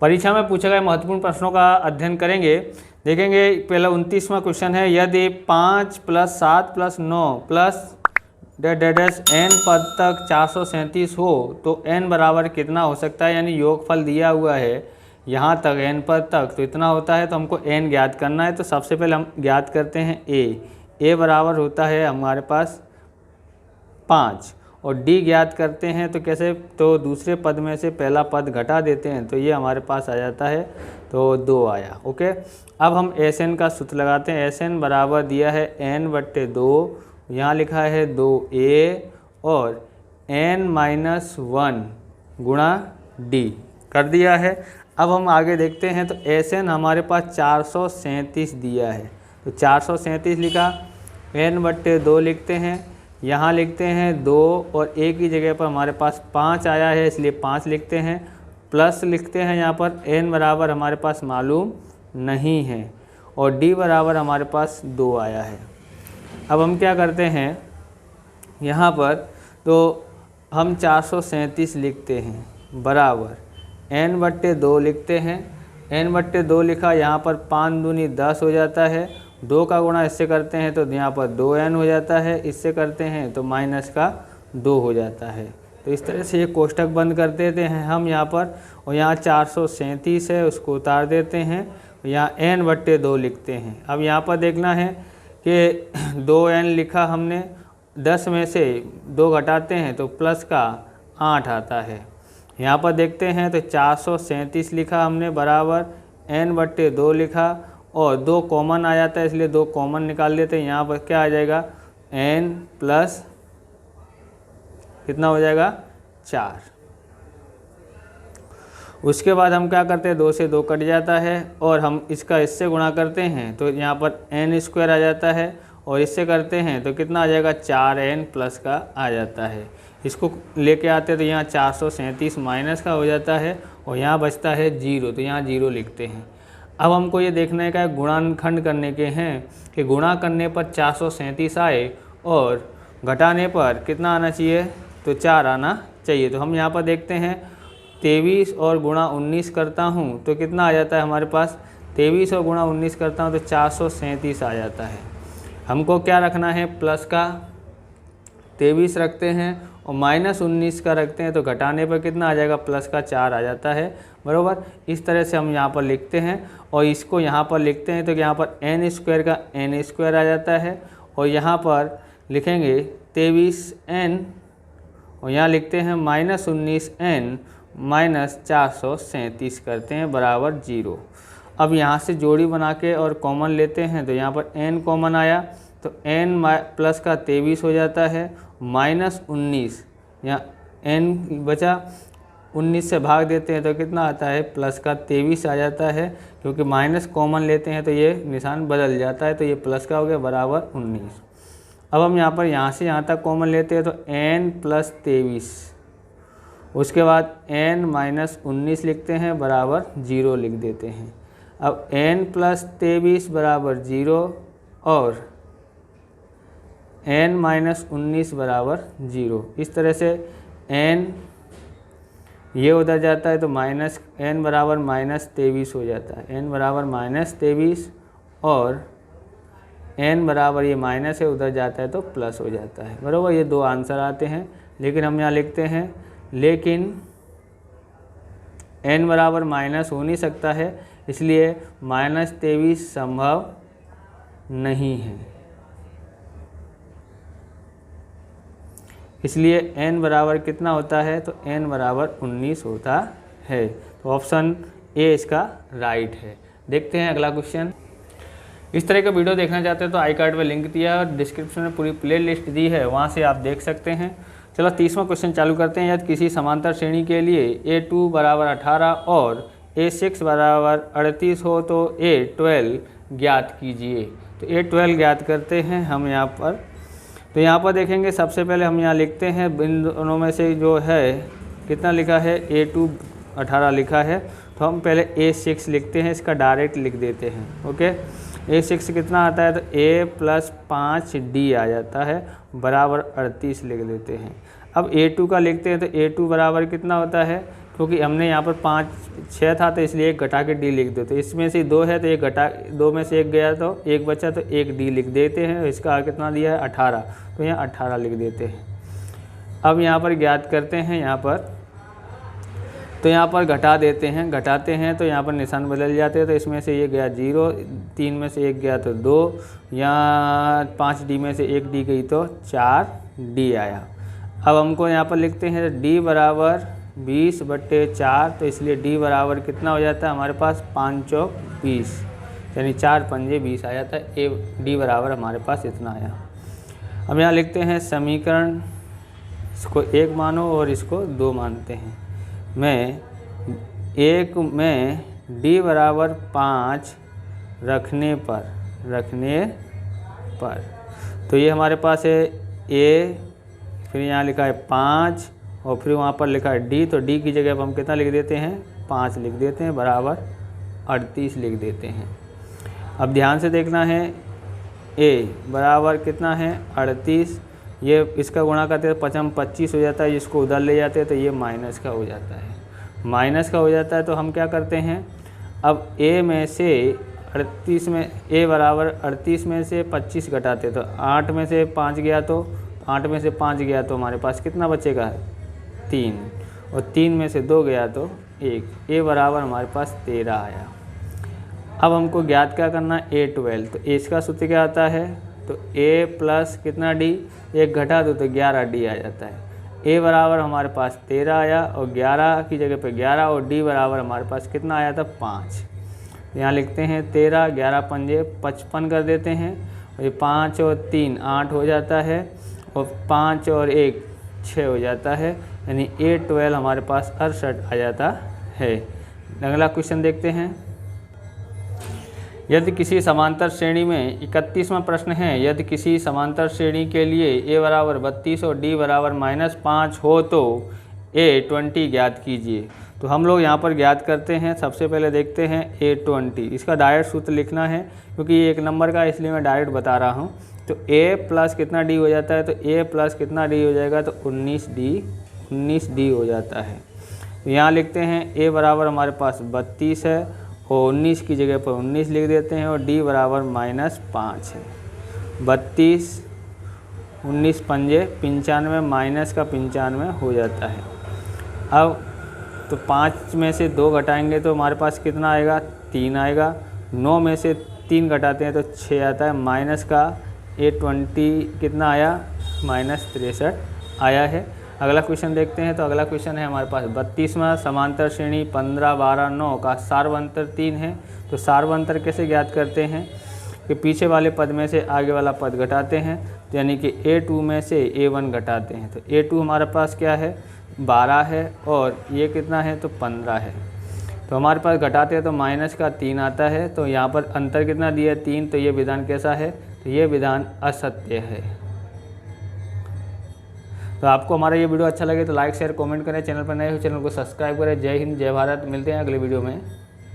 परीक्षा में पूछे गए महत्वपूर्ण प्रश्नों का अध्ययन करेंगे। देखेंगे पहला 29वां क्वेश्चन है, यदि 5 + 7 + 9 + n पद तक 437 हो तो n बराबर कितना हो सकता है। यानी योगफल दिया हुआ है यहाँ तक n पद तक तो इतना होता है, तो हमको n ज्ञात करना है। तो सबसे पहले हम ज्ञात करते हैं a बराबर होता है हमारे पास 5 और d ज्ञात करते हैं। तो कैसे, तो दूसरे पद में से पहला पद घटा देते हैं तो ये हमारे पास आ जाता है, तो 2 आया। ओके, अब हम Sn का सूत्र लगाते हैं। Sn बराबर दिया है n/2, यहाँ लिखा है 2a और n-1 गुणा d कर दिया है। अब हम आगे देखते हैं तो Sn हमारे पास 437 दिया है, तो 437 लिखा, n/2 लिखते हैं, यहाँ लिखते हैं 2 और a की जगह पर हमारे पास 5 आया है इसलिए 5 लिखते हैं, प्लस लिखते हैं यहाँ पर n बराबर हमारे पास मालूम नहीं है और d बराबर हमारे पास 2 आया है। अब हम क्या करते हैं यहाँ पर, तो हम 437 लिखते हैं बराबर n/2 लिखते हैं। n/2 लिखा, यहाँ पर 5 दूनी 10 हो जाता है, 2 का गुणा इससे करते हैं तो यहाँ पर 2n हो जाता है, इससे करते हैं तो -2 हो जाता है। तो इस तरह से ये कोष्टक बंद कर देते हैं हम यहाँ पर, और यहाँ 437 है उसको उतार देते हैं, यहाँ n/2 लिखते हैं। अब यहाँ पर देखना है कि 2n लिखा हमने, 10 में से 2 घटाते हैं तो प्लस का 8 आता है। यहाँ पर देखते हैं तो 437 लिखा हमने बराबर n/2 लिखा और 2 कॉमन आ जाता है इसलिए 2 कॉमन निकाल लेते हैं। यहाँ पर क्या आ जाएगा, n प्लस कितना हो जाएगा 4। उसके बाद हम क्या करते हैं, 2 से 2 कट जाता है और हम इसका इससे गुणा करते हैं तो यहाँ पर n² आ जाता है और इससे करते हैं तो कितना आ जाएगा, 4n प्लस का आ जाता है। इसको लेके आते हैं तो यहाँ 437 माइनस का हो जाता है और यहाँ बचता है 0, तो यहाँ 0 लिखते हैं। अब हमको ये देखने का गुणानखंड करने के हैं कि गुणा करने पर 437 आए और घटाने पर कितना आना चाहिए, तो 4 आना चाहिए। तो हम यहाँ पर देखते हैं 23 और गुणा 19 करता हूँ तो कितना आ जाता है हमारे पास, 23 और गुणा 19 करता हूँ तो 437 आ जाता है। हमको क्या रखना है, प्लस का 23 रखते हैं और -19 का रखते हैं तो घटाने पर कितना आ जाएगा, प्लस का 4 आ जाता है, बराबर। इस तरह से हम यहाँ पर लिखते हैं और इसको यहाँ पर लिखते हैं तो यहाँ पर n² का n² आ जाता है और यहाँ पर लिखेंगे 23n और यहाँ लिखते हैं -19n -437 करते हैं बराबर 0। अब यहाँ से जोड़ी बना के और कॉमन लेते हैं तो यहाँ पर n कॉमन आया तो n प्लस का 23 हो जाता है, -19 यहाँ n बचा, 19 से भाग देते हैं तो कितना आता है, प्लस का 23 आ जाता है, क्योंकि माइनस कॉमन लेते हैं तो ये निशान बदल जाता है, तो ये प्लस का हो गया बराबर 19। अब हम यहाँ पर यहाँ से यहाँ तक कॉमन लेते हैं तो n प्लस 23, उसके बाद n माइनस 19 लिखते हैं बराबर 0 लिख देते हैं। अब n प्लस 23 बराबर 0 और n माइनस 19 बराबर 0। इस तरह से n ये उधर जाता है तो माइनस n बराबर -23 हो जाता है, n बराबर -23 और n बराबर ये माइनस है उधर जाता है तो प्लस हो जाता है, बराबर। ये 2 आंसर आते हैं, लेकिन हम यहाँ लिखते हैं लेकिन n बराबर माइनस हो नहीं सकता है, इसलिए -23 संभव नहीं है, इसलिए n बराबर कितना होता है, तो n बराबर 19 होता है। तो ऑप्शन ए इसका राइट है। देखते हैं अगला क्वेश्चन। इस तरह का वीडियो देखना चाहते हैं तो आई कार्ड में लिंक दिया है और डिस्क्रिप्शन में पूरी प्ले लिस्ट दी है, वहाँ से आप देख सकते हैं। चलो 30वां क्वेश्चन चालू करते हैं। यदि किसी समांतर श्रेणी के लिए A2 बराबर 18 और A6 बराबर 38 हो तो A12 ज्ञात कीजिए। तो A12 ज्ञात करते हैं हम यहाँ पर। तो यहाँ पर देखेंगे सबसे पहले हम यहाँ लिखते हैं इन दोनों में से जो है कितना लिखा है, A2 18 लिखा है, तो हम पहले A6 लिखते हैं, इसका डायरेक्ट लिख देते हैं। ओके, A6 कितना आता है, तो A प्लस 5D आ जाता है बराबर 38 लिख देते हैं। अब A2 का लिखते हैं तो A2 बराबर कितना होता है, क्योंकि हमने यहाँ पर 5 6 था तो इसलिए 1 घटा के डी लिख दो। तो इसमें से 2 है तो 1 घटा 2 में से 1 गया तो 1 बचा तो 1 डी लिख देते हैं। इसका कितना दिया है 18, तो यहाँ 18 लिख देते हैं। अब यहाँ पर ज्ञात करते हैं, यहाँ पर तो यहाँ पर घटा देते हैं, घटाते हैं तो यहाँ पर निशान बदल जाते हैं। तो इसमें से ये गया 0, 3 में से 1 गया तो 2, यहाँ 5 डी में से 1 डी गई तो 4 डी आया। अब हमको यहाँ पर लिखते हैं डी बराबर 20/4, तो इसलिए डी बराबर कितना हो जाता है हमारे पास 5 चौक 20, यानी 4 पंजे 20 आ जाता है। डी बराबर हमारे पास इतना आया। अब यहाँ लिखते हैं समीकरण, इसको 1 मानो और इसको 2 मानते हैं। मैं 1 में डी बराबर 5 रखने पर तो ये हमारे पास है ए, फिर यहाँ लिखा है 5 और फिर वहाँ पर लिखा है डी, तो डी की जगह पर हम कितना लिख देते हैं 5 लिख देते हैं, बराबर 38 लिख देते हैं। अब ध्यान से देखना है, ए बराबर कितना है 38, ये इसका गुणा करते हैं 5 25 हो जाता है, जिसको उधर ले जाते हैं तो ये माइनस का हो जाता है, माइनस का हो जाता है। तो हम क्या करते हैं, अब ए में से 38 में ए बराबर 38 में से 25 घटाते तो 8 में से 5 गया तो 8 में से 5 गया तो हमारे पास कितना बचेगा 3, और 3 में से 2 गया तो 1, ए बराबर हमारे पास 13 आया। अब हमको ज्ञात क्या करना है A12, तो ए इसका सूत्र क्या आता है, तो ए प्लस कितना डी, 1 घटा दो तो 11 डी आ जाता है। ए बराबर हमारे पास 13 आया और 11 की जगह पे 11 और डी बराबर हमारे पास कितना आया था 5। यहाँ लिखते हैं 13, 11 पंजे 55 कर देते हैं, और ये 5 और 3 8 हो जाता है, और 5 और 1 6 हो जाता है, यानी A12 हमारे पास 68 आ जाता है। अगला क्वेश्चन देखते हैं। यदि किसी समांतर श्रेणी में 31वां प्रश्न है, यदि किसी समांतर श्रेणी के लिए a बराबर 32 और d बराबर -5 हो तो A20 ज्ञात कीजिए। तो हम लोग यहाँ पर ज्ञात करते हैं। सबसे पहले देखते हैं A20, इसका डायरेक्ट सूत्र लिखना है क्योंकि ये 1 नंबर का, इसलिए मैं डायरेक्ट बता रहा हूँ। तो a प्लस कितना d हो जाता है, तो a प्लस कितना d हो जाएगा, तो 19d हो जाता है। तो यहाँ लिखते हैं a बराबर हमारे पास 32 है और 19 की जगह पर 19 लिख देते हैं, और d बराबर -5 है। 32 19 पंजे 95, माइनस का 95 हो जाता है। अब तो 5 में से 2 घटाएंगे तो हमारे पास कितना आएगा 3 आएगा। 9 में से 3 घटाते हैं तो 6 आता है, माइनस का A20 कितना आया -63 आया है। अगला क्वेश्चन देखते हैं। तो अगला क्वेश्चन है हमारे पास 32वां, समांतर श्रेणी 15 12 9 का सार्वंतर 3 है। तो सार्वंतर कैसे ज्ञात करते हैं कि पीछे वाले पद में से आगे वाला पद घटाते हैं, यानी कि A2 में से A1 घटाते हैं। तो A2 हमारे पास क्या है 12 है और ये कितना है तो 15 है। तो हमारे पास घटाते हैं तो माइनस का 3 आता है। तो यहाँ पर अंतर कितना दिया 3, तो ये विधान कैसा है, तो ये विधान असत्य है। तो आपको हमारा ये वीडियो अच्छा लगे तो लाइक शेयर कमेंट करें, चैनल पर नए हो चैनल को सब्सक्राइब करें। जय हिंद जय भारत, मिलते हैं अगले वीडियो में।